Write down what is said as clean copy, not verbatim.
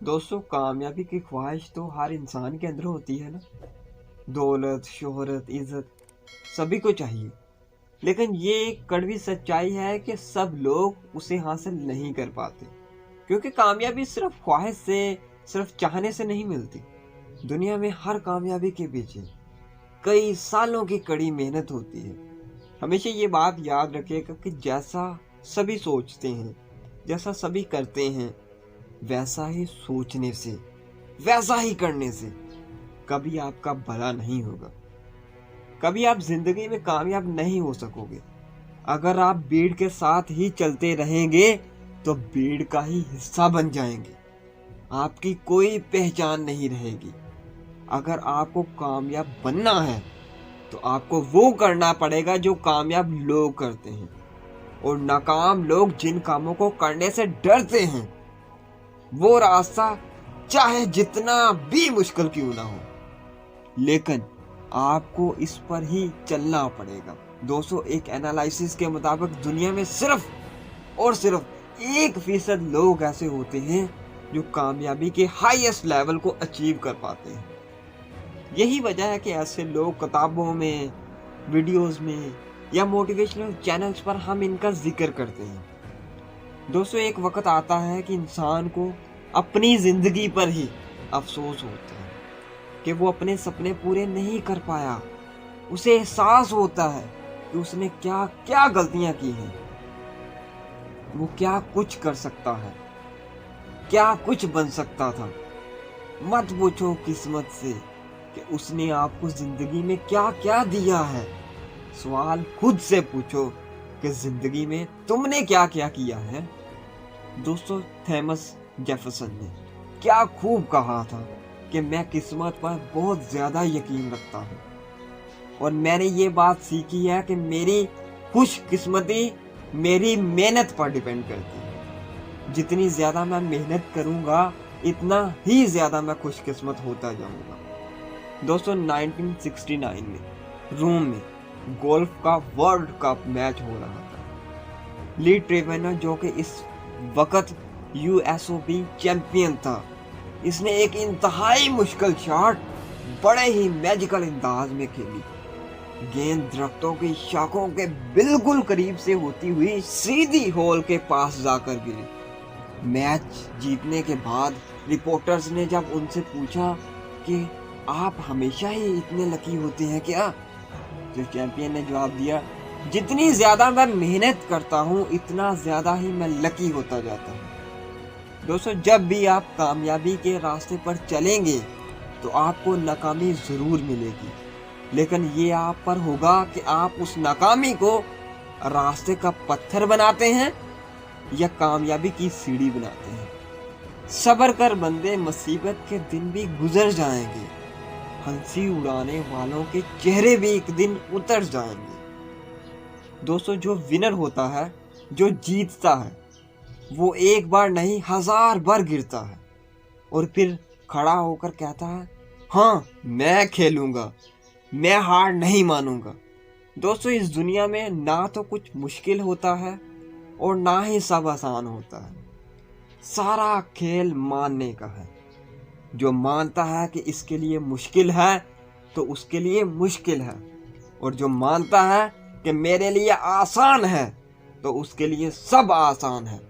दोस्तों, कामयाबी की ख्वाहिश तो हर इंसान के अंदर होती है ना। दौलत, शोहरत, इज्जत सभी को चाहिए। लेकिन ये एक कड़वी सच्चाई है कि सब लोग उसे हासिल नहीं कर पाते, क्योंकि कामयाबी सिर्फ ख्वाहिश से, सिर्फ चाहने से नहीं मिलती। दुनिया में हर कामयाबी के पीछे कई सालों की कड़ी मेहनत होती है। हमेशा ये बात याद रखिएगा कि जैसा सभी सोचते हैं, जैसा सभी करते हैं, वैसा ही सोचने से, वैसा ही करने से कभी आपका भला नहीं होगा। कभी आप जिंदगी में कामयाब नहीं हो सकोगे। अगर आप भीड़ के साथ ही चलते रहेंगे तो भीड़ का ही हिस्सा बन जाएंगे। आपकी कोई पहचान नहीं रहेगी। अगर आपको कामयाब बनना है तो आपको वो करना पड़ेगा जो कामयाब लोग करते हैं, और नाकाम लोग जिन कामों को करने से डरते हैं, वो रास्ता चाहे जितना भी मुश्किल क्यों ना हो, लेकिन आपको इस पर ही चलना पड़ेगा। दोस्तों, एक एनालिसिस के मुताबिक दुनिया में सिर्फ और सिर्फ 1% लोग ऐसे होते हैं जो कामयाबी के हाईएस्ट लेवल को अचीव कर पाते हैं। यही वजह है कि ऐसे लोग किताबों में, वीडियोस में या मोटिवेशनल चैनल्स पर हम इनका जिक्र करते हैं। दोस्तों, एक वक्त आता है कि इंसान को अपनी जिंदगी पर ही अफसोस होता है कि वो अपने सपने पूरे नहीं कर पाया। उसे एहसास होता है कि उसने क्या क्या गलतियां की हैं। वो क्या कुछ कर सकता है, क्या कुछ बन सकता था। मत पूछो किस्मत से कि उसने आपको जिंदगी में क्या क्या दिया है। सवाल खुद से पूछो कि जिंदगी में तुमने क्या क्या किया है। दोस्तों, थॉमस जेफरसन ने क्या खूब कहा था कि मैं किस्मत पर बहुत ज्यादा यकीन रखता हूँ, और मैंने ये बात सीखी है कि मेरी खुशकिस्मती मेरी मेहनत पर डिपेंड करती है। जितनी ज्यादा मैं मेहनत करूंगा, इतना ही ज्यादा मैं खुशकिस्मत होता जाऊंगा। दोस्तों, 1969 में रोम में गोल्फ का वर्ल्ड कप मैच हो रहा था। ली ट्रेवेनर, जो कि इस वक्त यूएसओपी चैंपियन था, इसने एक इंतहाई मुश्किल शॉट बड़े ही मैजिकल अंदाज में खेली। गेंद दरख्तों की शाखों के बिल्कुल करीब से होती हुई सीधी होल के पास जाकर गिरी। मैच जीतने के बाद रिपोर्टर्स ने जब उनसे पूछा कि आप हमेशा ही इतने लकी होते हैं क्या, तो चैंपियन ने जवाब दिया, जितनी ज्यादा मैं मेहनत करता हूँ, इतना ज्यादा ही मैं लकी होता जाता हूँ। दोस्तों, जब भी आप कामयाबी के रास्ते पर चलेंगे तो आपको नाकामी जरूर मिलेगी, लेकिन ये आप पर होगा कि आप उस नाकामी को रास्ते का पत्थर बनाते हैं या कामयाबी की सीढ़ी बनाते हैं। सब्र कर बंदे, मुसीबत के दिन भी गुजर जाएंगे। हंसी उड़ाने वालों के चेहरे भी एक दिन उतर जाएंगे। दोस्तों, जो विनर होता है, जो जीतता है, वो एक बार नहीं 1000 बार गिरता है और फिर खड़ा होकर कहता है, हाँ मैं खेलूंगा, मैं हार नहीं मानूंगा। दोस्तों, इस दुनिया में ना तो कुछ मुश्किल होता है और ना ही सब आसान होता है। सारा खेल मानने का है। जो मानता है कि इसके लिए मुश्किल है तो उसके लिए मुश्किल है, और जो मानता है कि मेरे लिए आसान है तो उसके लिए सब आसान है।